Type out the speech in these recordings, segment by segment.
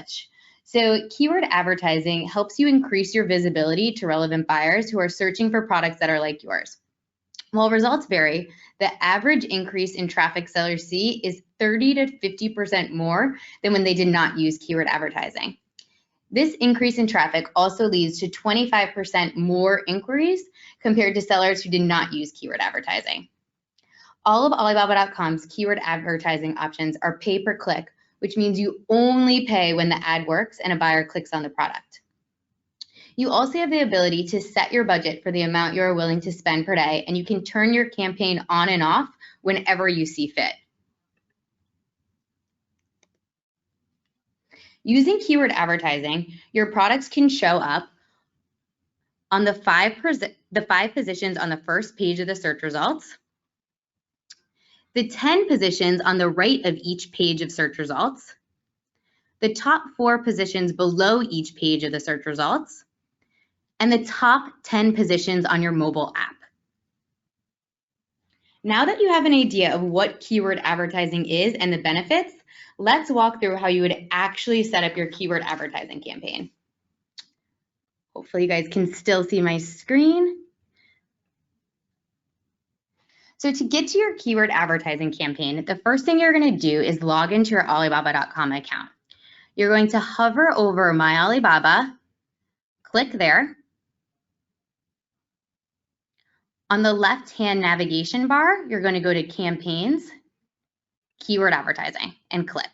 switch. So keyword advertising helps you increase your visibility to relevant buyers who are searching for products that are like yours. While results vary, the average increase in traffic sellers see is 30 to 50% more than when they did not use keyword advertising. This increase in traffic also leads to 25% more inquiries compared to sellers who did not use keyword advertising. All of Alibaba.com's keyword advertising options are pay per click, which means you only pay when the ad works and a buyer clicks on the product. You also have the ability to set your budget for the amount you are willing to spend per day, and you can turn your campaign on and off whenever you see fit. Using keyword advertising, your products can show up on the five positions on the first page of the search results, the 10 positions on the right of each page of search results, the top 4 positions below each page of the search results, and the top 10 positions on your mobile app. Now that you have an idea of what keyword advertising is and the benefits, let's walk through how you would actually set up your keyword advertising campaign. Hopefully you guys can still see my screen. So to get to your keyword advertising campaign, the first thing you're going to do is log into your Alibaba.com account. You're going to hover over My Alibaba, click there. On the left-hand navigation bar, you're going to go to Campaigns, Keyword Advertising, and click.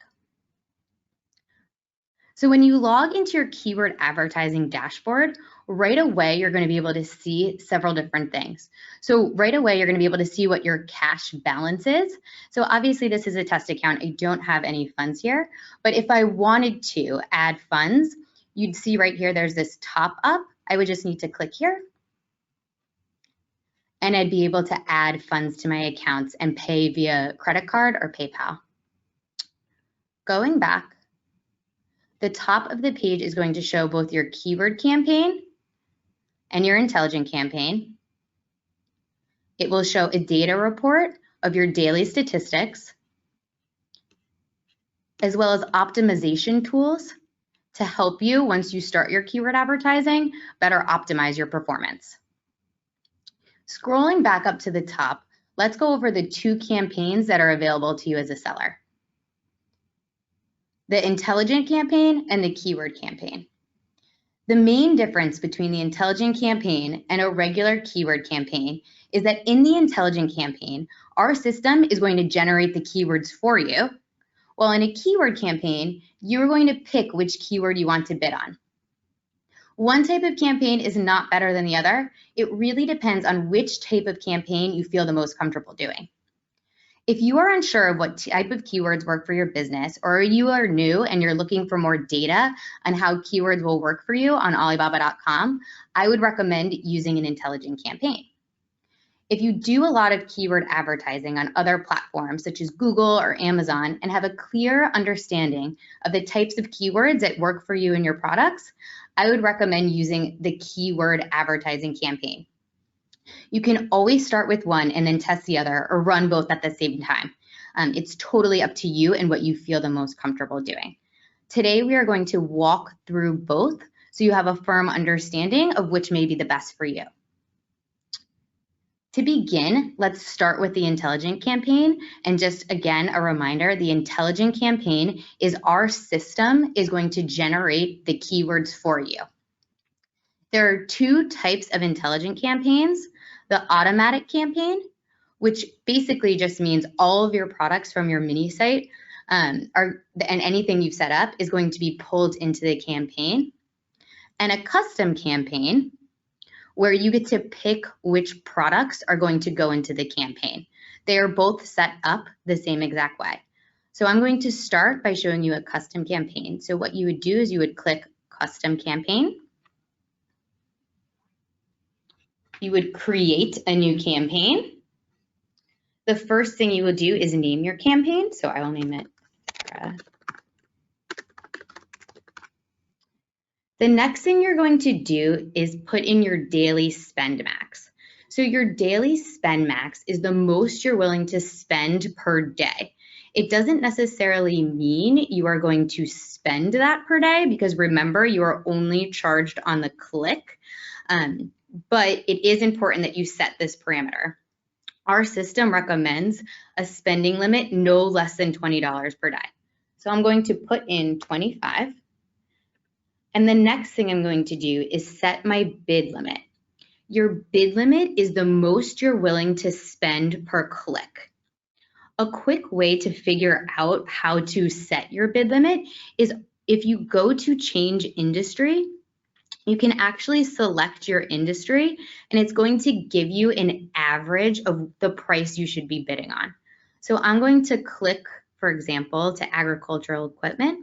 So when you log into your keyword advertising dashboard, right away, you're going to be able to see several different things. So right away, you're going to be able to see what your cash balance is. So obviously, this is a test account. I don't have any funds here. But if I wanted to add funds, you'd see right here, there's this top up. I would just need to click here. And I'd be able to add funds to my accounts and pay via credit card or PayPal. Going back, the top of the page is going to show both your keyword campaign and your intelligent campaign. It will show a data report of your daily statistics, as well as optimization tools to help you, once you start your keyword advertising, better optimize your performance. Scrolling back up to the top, let's go over the 2 campaigns that are available to you as a seller: the intelligent campaign and the keyword campaign. The main difference between the intelligent campaign and a regular keyword campaign is that in the intelligent campaign, our system is going to generate the keywords for you, while in a keyword campaign, you're going to pick which keyword you want to bid on. One type of campaign is not better than the other. It really depends on which type of campaign you feel the most comfortable doing. If you are unsure of what type of keywords work for your business, or you are new and you're looking for more data on how keywords will work for you on Alibaba.com, I would recommend using an intelligent campaign. If you do a lot of keyword advertising on other platforms such as Google or Amazon and have a clear understanding of the types of keywords that work for you and your products, I would recommend using the keyword advertising campaign. You can always start with one and then test the other, or run both at the same time. It's totally up to you and what you feel the most comfortable doing. Today, we are going to walk through both so you have a firm understanding of which may be the best for you. To begin, let's start with the intelligent campaign. And just again, a reminder, the intelligent campaign is our system is going to generate the keywords for you. There are 2 types of intelligent campaigns: the automatic campaign, which basically just means all of your products from your mini site and anything you've set up is going to be pulled into the campaign, and a custom campaign, where you get to pick which products are going to go into the campaign. They are both set up the same exact way. So I'm going to start by showing you a custom campaign. So what you would do is you would click Custom Campaign. You would create a new campaign. The first thing you will do is name your campaign. So I will name it Sarah. The next thing you're going to do is put in your daily spend max. So your daily spend max is the most you're willing to spend per day. It doesn't necessarily mean you are going to spend that per day, because remember, you are only charged on the click, but it is important that you set this parameter. Our system recommends a spending limit no less than $20 per day. So I'm going to put in 25. And the next thing I'm going to do is set my bid limit. Your bid limit is the most you're willing to spend per click. A quick way to figure out how to set your bid limit is if you go to change industry, you can actually select your industry and it's going to give you an average of the price you should be bidding on. So I'm going to click, for example, to agricultural equipment.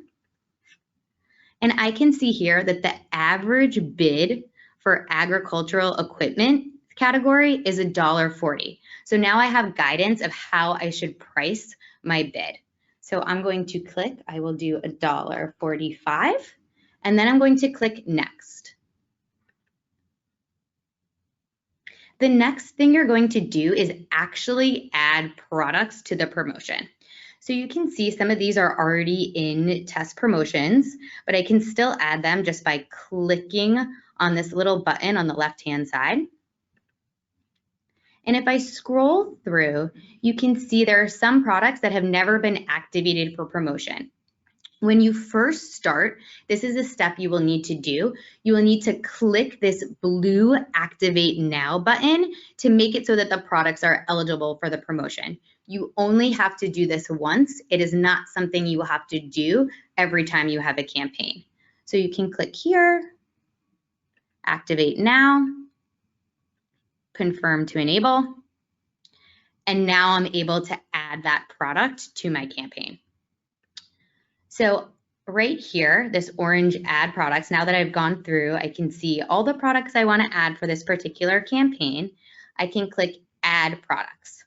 And I can see here that the average bid for agricultural equipment category is $1.40. So now I have guidance of how I should price my bid. So I'm going to click, I will do $1.45, and then I'm going to click next. The next thing you're going to do is actually add products to the promotion. So you can see some of these are already in test promotions, but I can still add them just by clicking on this little button on the left-hand side. And if I scroll through, you can see there are some products that have never been activated for promotion. When you first start, this is a step you will need to do. You will need to click this blue Activate Now button to make it so that the products are eligible for the promotion. You only have to do this once. It is not something you will have to do every time you have a campaign. So you can click here, Activate Now, confirm to enable, and now I'm able to add that product to my campaign. So right here, this orange add products, now that I've gone through, I can see all the products I want to add for this particular campaign. I can click add products.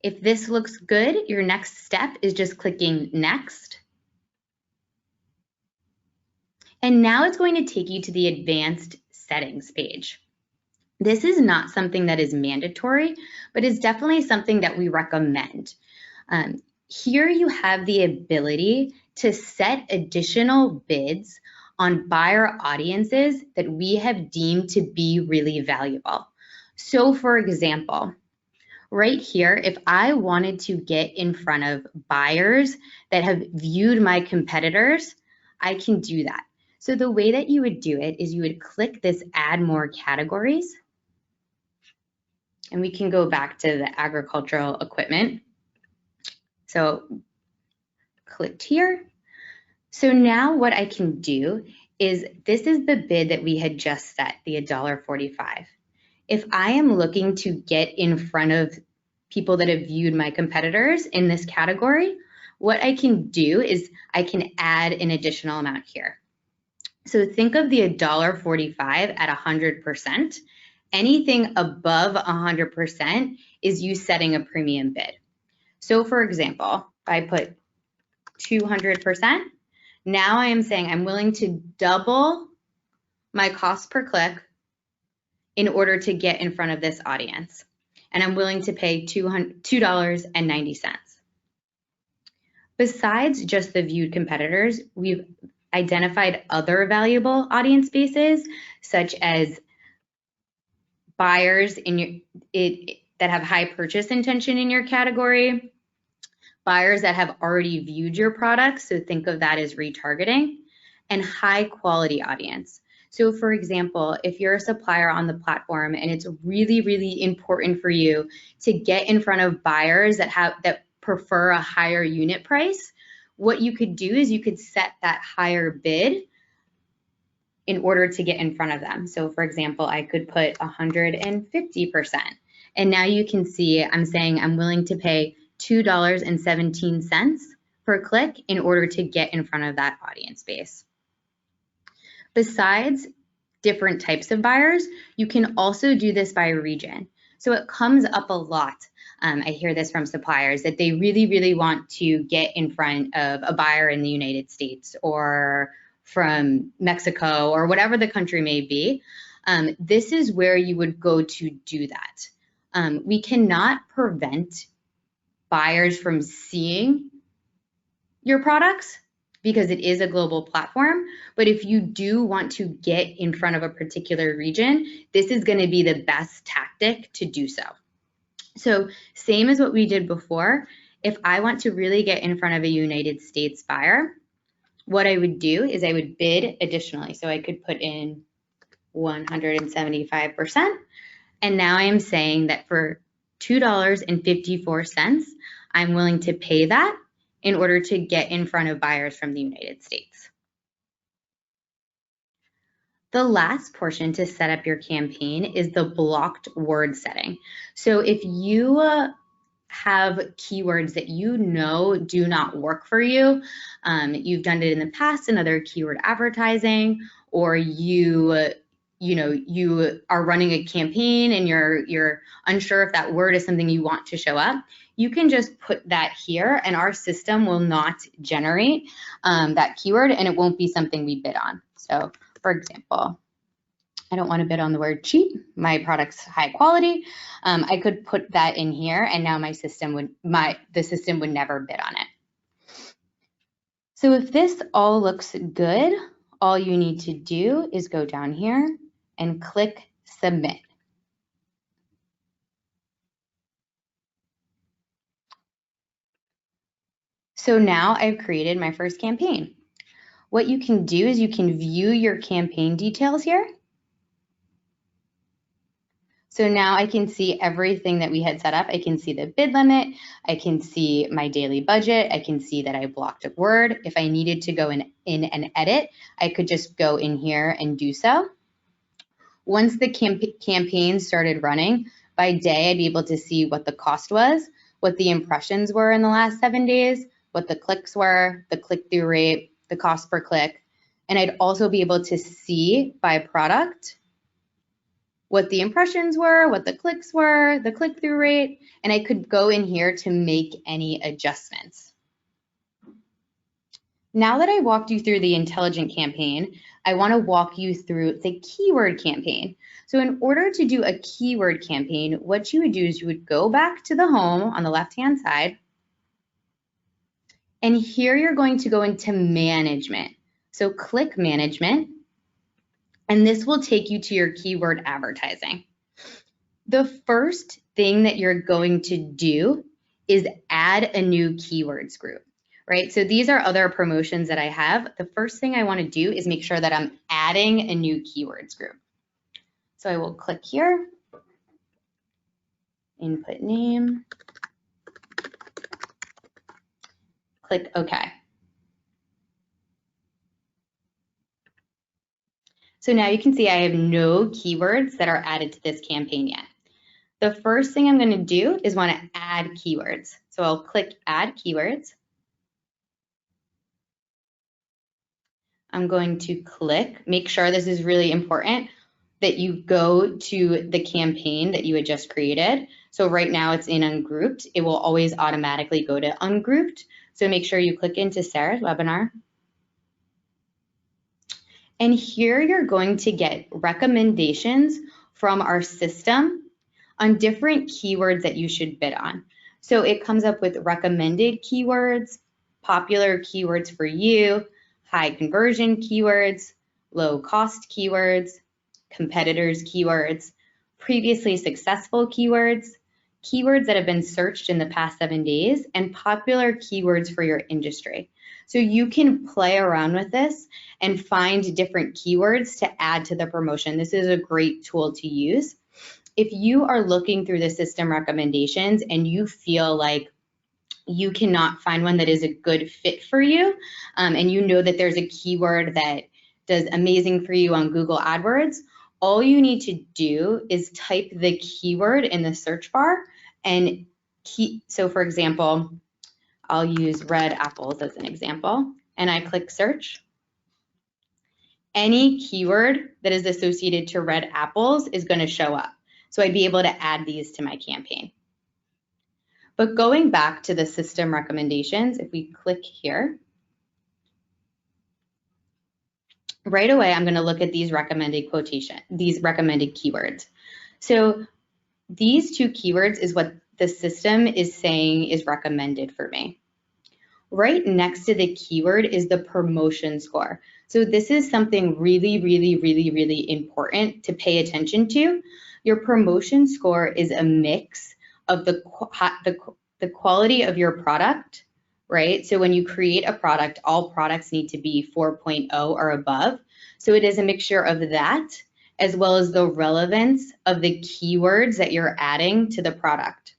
If this looks good, your next step is just clicking next. And now it's going to take you to the advanced settings page. This is not something that is mandatory, but is definitely something that we recommend. Here you have the ability to set additional bids on buyer audiences that we have deemed to be really valuable. So for example, right here, if I wanted to get in front of buyers that have viewed my competitors, I can do that. So the way that you would do it is you would click this Add More Categories, and we can go back to the agricultural equipment. So clicked here. So now what I can do is, this is the bid that we had just set, the $1.45. If I am looking to get in front of people that have viewed my competitors in this category, what I can do is I can add an additional amount here. So think of the $1.45 at 100%. Anything above 100% is you setting a premium bid. So for example, if I put 200%, now I am saying I'm willing to double my cost per click in order to get in front of this audience. And I'm willing to pay $2.90. Besides just the viewed competitors, we've identified other valuable audience bases, such as buyers in that have high purchase intention in your category, buyers that have already viewed your products, so think of that as retargeting, and high quality audience. So for example, if you're a supplier on the platform and it's really, really important for you to get in front of buyers that prefer a higher unit price, what you could do is you could set that higher bid in order to get in front of them. So for example, I could put 150%. And now you can see I'm saying I'm willing to pay $2.17 per click in order to get in front of that audience base. Besides different types of buyers, you can also do this by region. So it comes up a lot. I hear this from suppliers that they really, really want to get in front of a buyer in the United States or from Mexico or whatever the country may be. This is where you would go to do that. We cannot prevent buyers from seeing your products because it is a global platform. But if you do want to get in front of a particular region, this is going to be the best tactic to do so. So same as what we did before, if I want to really get in front of a United States buyer, what I would do is I would bid additionally. So I could put in 175%. And now I am saying that for $2.54, I'm willing to pay that in order to get in front of buyers from the United States. The last portion to set up your campaign is the blocked word setting. So if you have keywords that you know do not work for you, you've done it in the past in other keyword advertising, or you are running a campaign and you're unsure if that word is something you want to show up, you can just put that here and our system will not generate that keyword and it won't be something we bid on. So for example, I don't want to bid on the word cheap. My product's high quality. I could put that in here and now the system would never bid on it. So if this all looks good, all you need to do is go down here and click submit. So now I've created my first campaign. What you can do is you can view your campaign details here. So now I can see everything that we had set up. I can see the bid limit. I can see my daily budget. I can see that I blocked a word. If I needed to go in and edit, I could just go in here and do so. Once the campaign started running, by day, I'd be able to see what the cost was, what the impressions were in the last 7 days, what the clicks were, the click-through rate, the cost per click. And I'd also be able to see by product what the impressions were, what the clicks were, the click-through rate, and I could go in here to make any adjustments. Now that I walked you through the intelligent campaign, I want to walk you through the keyword campaign. So in order to do a keyword campaign, what you would do is you would go back to the home on the left-hand side, and here you're going to go into management. So click management, and this will take you to your keyword advertising. The first thing that you're going to do is add a new keywords group, right? So these are other promotions that I have. The first thing I want to do is make sure that I'm adding a new keywords group. So I will click here, input name, click OK. So now you can see I have no keywords that are added to this campaign yet. The first thing I'm going to do is want to add keywords. So I'll click add keywords. I'm going to click, make sure this is really important, that you go to the campaign that you had just created. So right now it's in ungrouped. It will always automatically go to ungrouped. So make sure you click into Sarah's webinar. And here you're going to get recommendations from our system on different keywords that you should bid on. So it comes up with recommended keywords, popular keywords for you, high conversion keywords, low cost keywords, competitors keywords, previously successful keywords, keywords that have been searched in the past 7 days, and popular keywords for your industry. So you can play around with this and find different keywords to add to the promotion. This is a great tool to use. If you are looking through the system recommendations and you feel like you cannot find one that is a good fit for you, and you know that there's a keyword that does amazing for you on Google AdWords, all you need to do is type the keyword in the search bar and so for example, I'll use red apples as an example, and I click search. Any keyword that is associated to red apples is going to show up. So I'd be able to add these to my campaign. But going back to the system recommendations, if we click here, right away, I'm going to look at these recommended keywords. So these two keywords is what the system is saying is recommended for me. Right next to the keyword is the promotion score. So this is something really, really, really, really important to pay attention to. Your promotion score is a mix of the quality of your product, right? So when you create a product, all products need to be 4.0 or above. So it is a mixture of that, as well as the relevance of the keywords that you're adding to the product.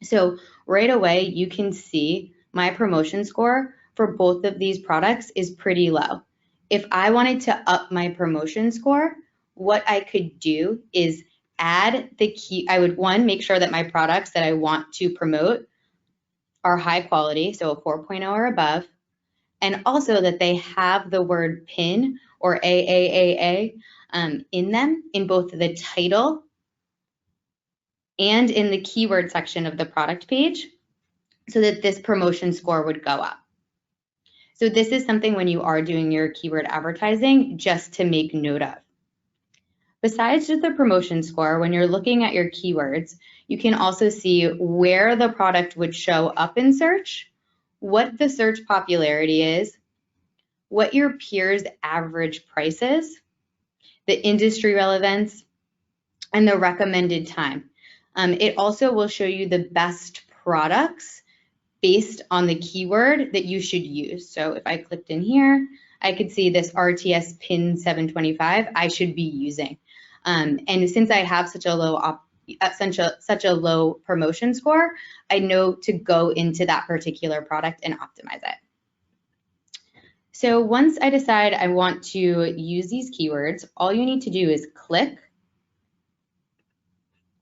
So right away, you can see my promotion score for both of these products is pretty low. If I wanted to up my promotion score, what I could do is add the key. I would, one, make sure that my products that I want to promote are high quality, so a 4.0 or above, and also that they have the word PIN or AAAA in them in both the title and in the keyword section of the product page, so that this promotion score would go up. So this is something when you are doing your keyword advertising, just to make note of. Besides just the promotion score, when you're looking at your keywords, you can also see where the product would show up in search, what the search popularity is, what your peers' average price is, the industry relevance, and the recommended time. It also will show you the best products based on the keyword that you should use. So if I clicked in here, I could see this RTS PIN 725 I should be using. And since I have such a low promotion score, I know to go into that particular product and optimize it. So once I decide I want to use these keywords, all you need to do is click,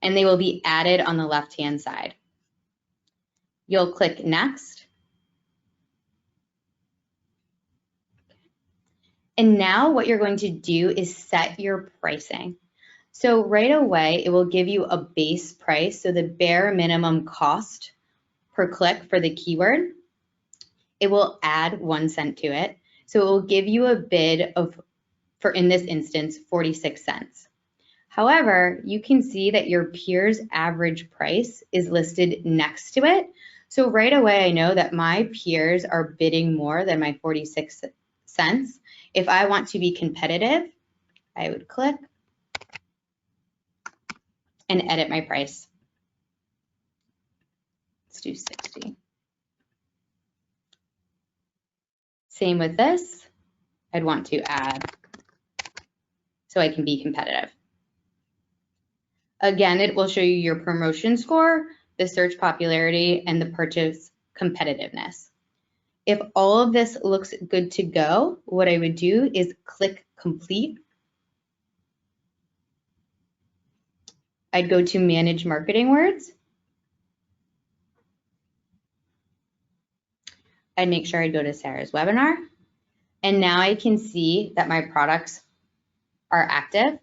and they will be added on the left-hand side. You'll click next. And now what you're going to do is set your pricing. So right away, it will give you a base price, so the bare minimum cost per click for the keyword. It will add 1 cent to it. So it will give you a bid of, for in this instance, 46 cents. However, you can see that your peer's average price is listed next to it. So right away, I know that my peers are bidding more than my 46 cents. If I want to be competitive, I would click and edit my price. Let's do 60. Same with this. I'd want to add so I can be competitive. Again, it will show you your promotion score, the search popularity, and the purchase competitiveness. If all of this looks good to go, what I would do is click complete. I'd go to manage marketing words. I'd make sure I'd go to Sarah's webinar. And now I can see that my products are active.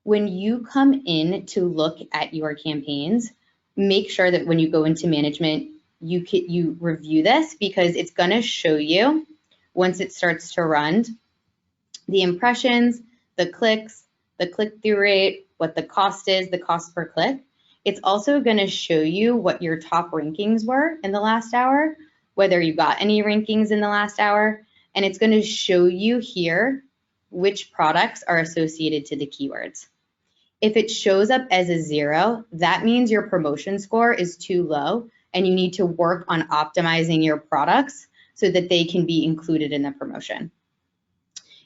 When you come in to look at your campaigns, make sure that when you go into management, you review this, because it's going to show you, once it starts to run, the impressions, the clicks, the click-through rate, what the cost is, the cost per click. It's also going to show you what your top rankings were in the last hour, whether you got any rankings in the last hour, and it's going to show you here which products are associated to the keywords. If it shows up as a 0, that means your promotion score is too low and you need to work on optimizing your products so that they can be included in the promotion.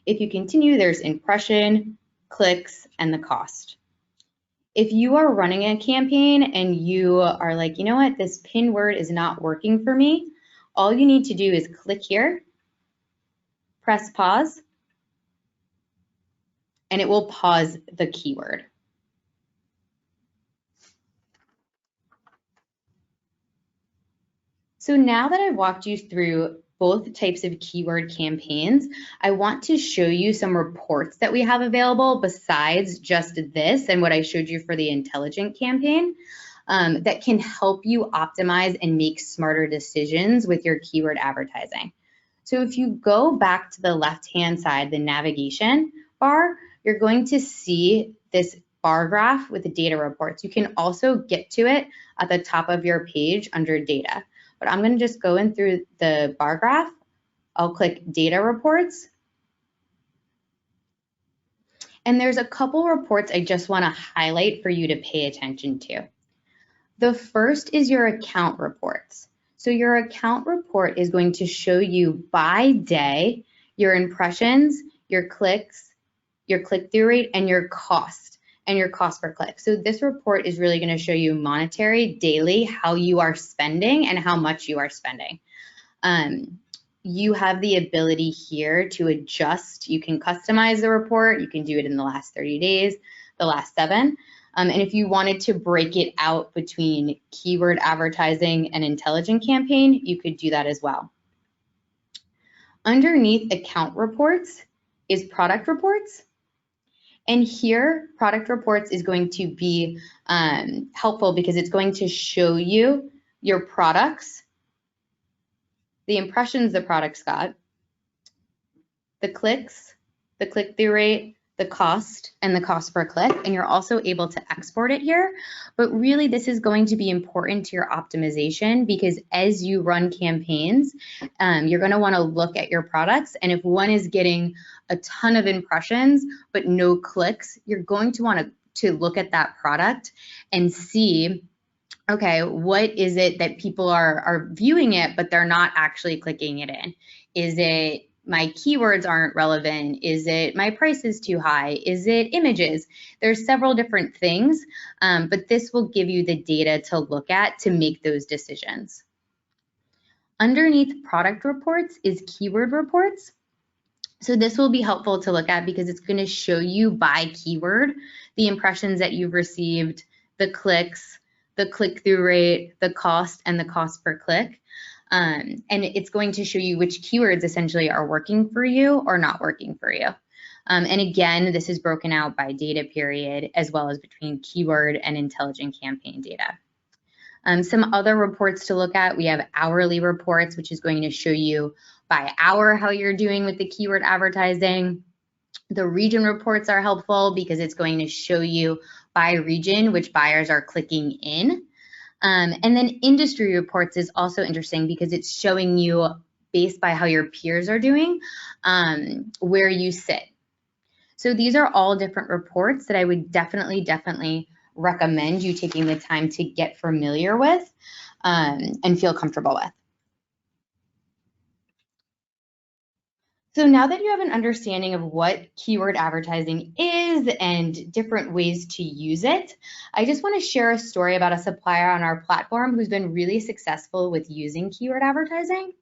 If you continue, there's impression, clicks, and the cost. If you are running a campaign and you are like, you know what, this pin word is not working for me, all you need to do is click here, press pause, and it will pause the keyword. So now that I've walked you through both types of keyword campaigns, I want to show you some reports that we have available besides just this and what I showed you for the intelligent campaign that can help you optimize and make smarter decisions with your keyword advertising. So if you go back to the left-hand side, the navigation bar, you're going to see this bar graph with the data reports. You can also get to it at the top of your page under data. But I'm going to just go in through the bar graph. I'll click data reports. And there's a couple reports I just want to highlight for you to pay attention to. The first is your account reports. So your account report is going to show you by day your impressions, your clicks, your click-through rate, and your cost per click. So this report is really going to show you monetary daily, how you are spending and how much you are spending. You have the ability here to adjust. You can customize the report. You can do it in the last 30 days, the last 7. And if you wanted to break it out between keyword advertising and intelligent campaign, you could do that as well. Underneath account reports is product reports. And here, product reports is going to be helpful because it's going to show you your products, the impressions the products got, the clicks, the click-through rate, the cost, and the cost per click, and you're also able to export it here. But really, this is going to be important to your optimization because as you run campaigns, you're going to want to look at your products, and if one is getting a ton of impressions but no clicks, you're going to want to look at that product and see, okay, what is it that people are viewing it, but they're not actually clicking it in? Is it my keywords aren't relevant? Is it my price is too high? Is it images? There's several different things, but this will give you the data to look at to make those decisions. Underneath product reports is keyword reports. So this will be helpful to look at because it's going to show you by keyword the impressions that you've received, the clicks, the click-through rate, the cost, and the cost per click. And it's going to show you which keywords essentially are working for you or not working for you. And again, this is broken out by data period as well as between keyword and intelligent campaign data. Some other reports to look at, we have hourly reports, which is going to show you by hour how you're doing with the keyword advertising. The region reports are helpful because it's going to show you by region which buyers are clicking in. And then industry reports is also interesting because it's showing you, based by how your peers are doing, where you sit. So these are all different reports that I would definitely recommend you taking the time to get familiar with and feel comfortable with. So now that you have an understanding of what keyword advertising is and different ways to use it, I just want to share a story about a supplier on our platform who's been really successful with using keyword advertising.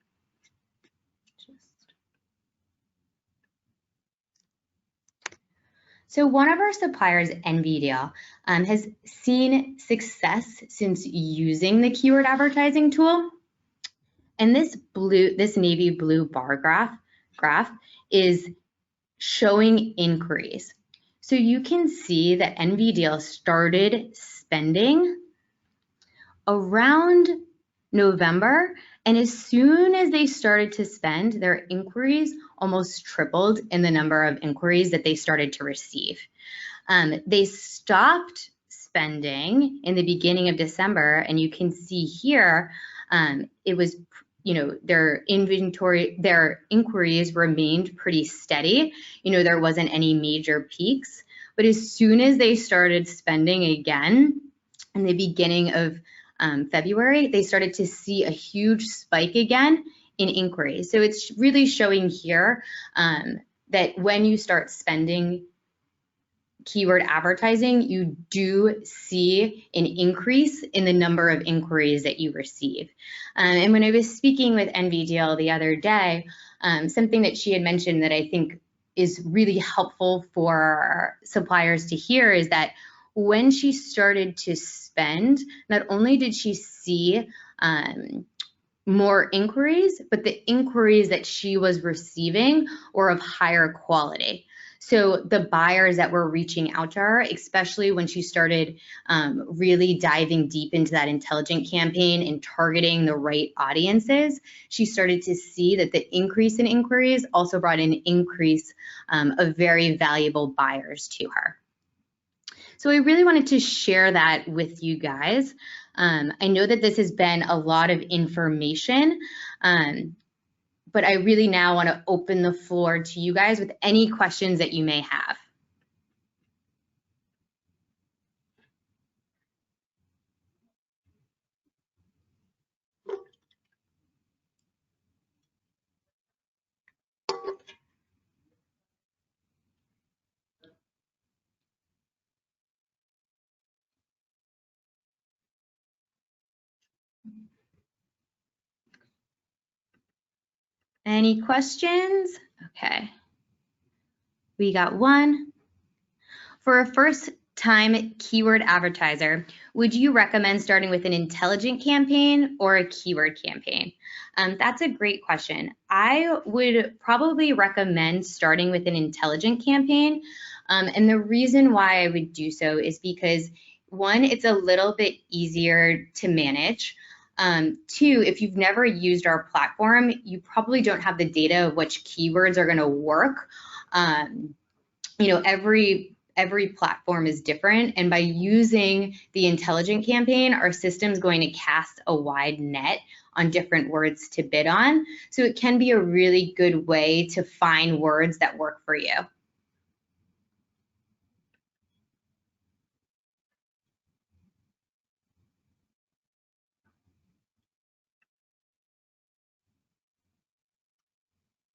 So one of our suppliers, NVIDIA, has seen success since using the keyword advertising tool. And this navy blue bar graph is showing inquiries. So you can see that NVIDIA started spending around November, and as soon as they started to spend, their inquiries almost tripled in the number of inquiries that they started to receive. They stopped spending in the beginning of December, and you can see here it was, their inquiries remained pretty steady. There wasn't any major peaks, but as soon as they started spending again in the beginning of February, they started to see a huge spike again in inquiries. So it's really showing here that when you start spending keyword advertising, you do see an increase in the number of inquiries that you receive. And when I was speaking with NVDL the other day, something that she had mentioned that I think is really helpful for suppliers to hear is that when she started to spend, not only did she see more inquiries, but the inquiries that she was receiving were of higher quality. So the buyers that were reaching out to her, especially when she started really diving deep into that intelligent campaign and targeting the right audiences, she started to see that the increase in inquiries also brought an increase of very valuable buyers to her. So I really wanted to share that with you guys. I know that this has been a lot of information, but I really now want to open the floor to you guys with any questions that you may have. Any questions? Okay. We got one. For a first-time keyword advertiser, would you recommend starting with an intelligent campaign or a keyword campaign? That's a great question. I would probably recommend starting with an intelligent campaign. And the reason why I would do so is because, one, it's a little bit easier to manage. Two, if you've never used our platform, you probably don't have the data of which keywords are going to work. Every platform is different, and by using the intelligent campaign, our system's going to cast a wide net on different words to bid on. So it can be a really good way to find words that work for you.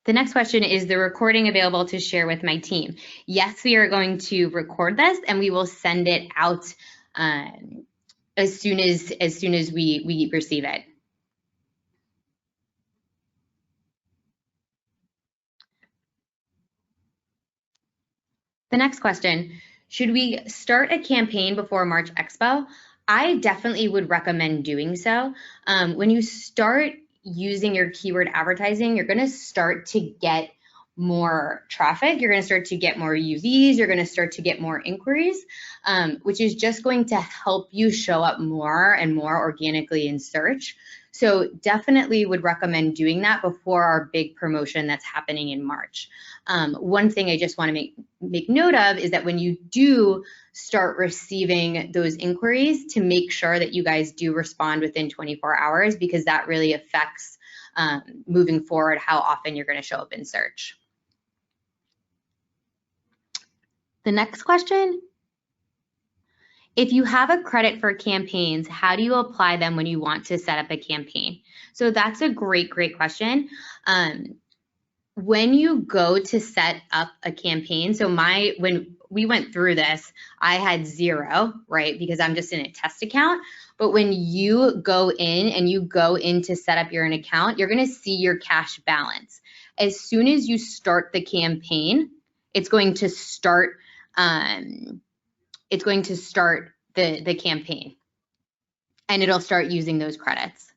The next question is the recording available to share with my team? Yes, we are going to record this and we will send it out as soon as we receive it. The next question, should we start a campaign before March Expo? I definitely would recommend doing so. When you start using your keyword advertising, you're going to start to get more traffic, you're going to start to get more UVs, you're going to start to get more inquiries, which is just going to help you show up more and more organically in search. So definitely would recommend doing that before our big promotion that's happening in March. One thing I just want to make note of is that when you do start receiving those inquiries, to make sure that you guys do respond within 24 hours, because that really affects moving forward how often you're going to show up in search. The next question, if you have a credit for campaigns, how do you apply them when you want to set up a campaign? So that's a great question. When you go to set up a campaign, so when we went through this, I had 0, right? Because I'm just in a test account. But when you go in and you go in to set up your own account, you're going to see your cash balance. As soon as you start the campaign, it's going to start the campaign, and it'll start using those credits.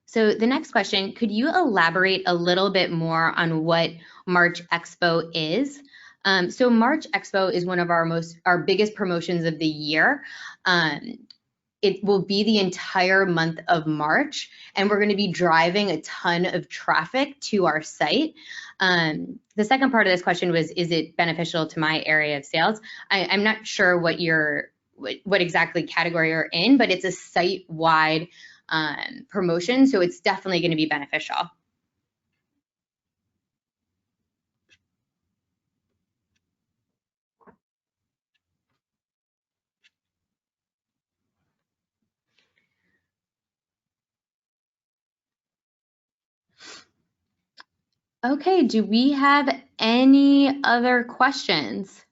So the next question, could you elaborate a little bit more on what March Expo is? So March Expo is one of our biggest promotions of the year. It will be the entire month of March, and we're going to be driving a ton of traffic to our site. The second part of this question was, is it beneficial to my area of sales? I'm not sure what exactly category you're in, but it's a site-wide promotion, so it's definitely going to be beneficial. Okay, do we have any other questions?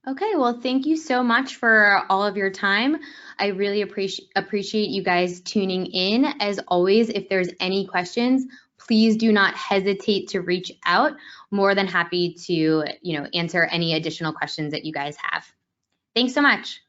Okay, well, thank you so much for all of your time. I really appreciate you guys tuning in. As always, if there's any questions, please do not hesitate to reach out. More than happy to, answer any additional questions that you guys have. Thanks so much.